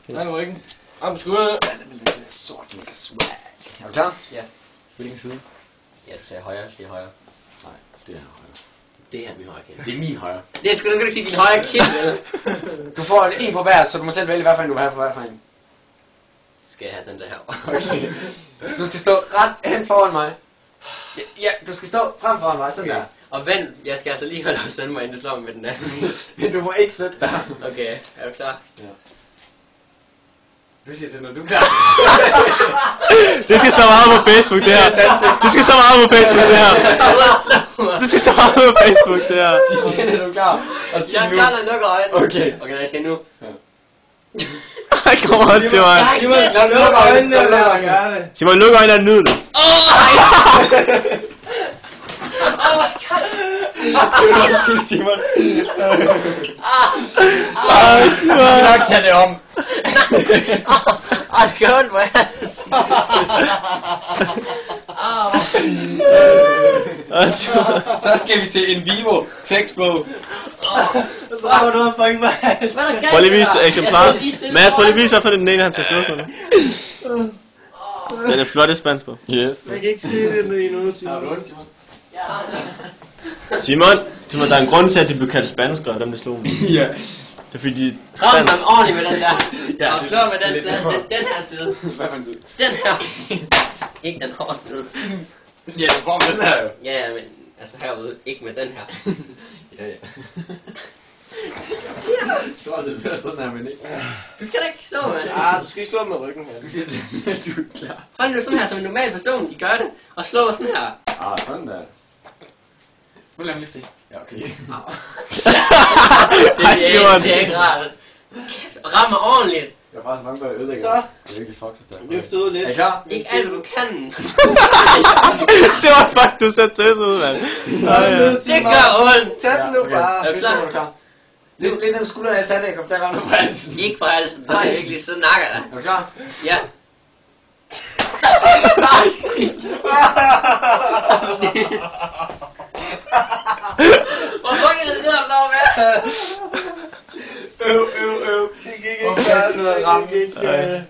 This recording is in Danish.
Nej, på ryggen. Arm på skuldrene. Sort mega swag. Er du klar? Ja. Hvilken side? Ja, du sagde højre, det er højre. Nej, det er højre. Det er min højre kind. Det er min højre. Det skal du ikke sige din højre kind, vel? Du får en på hver, så du må selv vælge, hvad for en du vil have på hver for en. Skal jeg have den der her? Okay. Du skal stå ret hen foran mig. Ja, du skal stå frem foran mig, sådan Okay. der. Og vent, jeg skal altså lige holde afstand mig, inden du slår mig med den anden. Men du må ikke flytte dig. Okay, er du klar? Ja. Du siger til, når du er klar. Det skal så meget på Facebook, det her. Det skal så meget på Facebook, det her. Det skal så meget på Facebook, det her. Sig til, når du er klar. Og sig Jeg er nu. klar, når jeg lukker øjnene. Okay. Okay, når jeg siger nu. Ej, kom on, Simon. Simon, luk øjnene, Simon, luk øjnene og nyd det. Oh my god! Simon. Ej, Jeg skal nok tage det om. Ej, det gør ondt på halsen. Ej, Simon. Så skal vi til en Vivo tekstbog. Så rammer du fucking mig. Hvad er der galt? Prøv lige at vise eksemplaret. Mads, prøv lige at vise, hvorfor det er den ene, han tager slået på nu. Den er flotte spansk på. Yes. Jeg kan ikke se det lige nu, Har Simon. du ondt, Simon? Simon, der er en grund til, at de blev kaldt spanskere, dem der slog mig. Ja. Det er fordi, de Ram spansk. ham ordentligt med den der. Ja, Og det- slå med den her side. Hvad for en tid? Den her. Ikke den hårde side. Ja, du får med den her jo. Ja, men altså herude. Ikke med den her. Ja, ja. Jeg tror altså, det bliver sådan her, men ikke. Du skal da ikke slå, mand. Ah, du skal ikke slå med ryggen her. Du siger til, at du er klar. Hold nu sådan her, som en normal person, de gør det. Og slå sådan her. Ah, sådan der. Nu lad mig lige se. Ja, okay. Au. Ej, Simon. Det er ikke rart. Kæft, ram mig ordentligt. Jeg er faktisk mange, der ødelægger. Så. Det er virkelig fuck, der. Løft ud lidt. Er I klar? Ikke alt, hvad du kan. Simon, fuck, du ser tøs ud, mand. Ej, ja. Det gør ondt. Tag den nu bare. Er du klar? Er du klar? Lidt dem skuldrene jeg satte, jeg kom til at ramme på halsen. Ikke på halsen. Nej, virkelig, så nakker jeg dig. Er du klar? Ja. Hvor fucking er det der, lov med? Det gik ikke. Okay, nu er jeg ramt. Det gik ikke.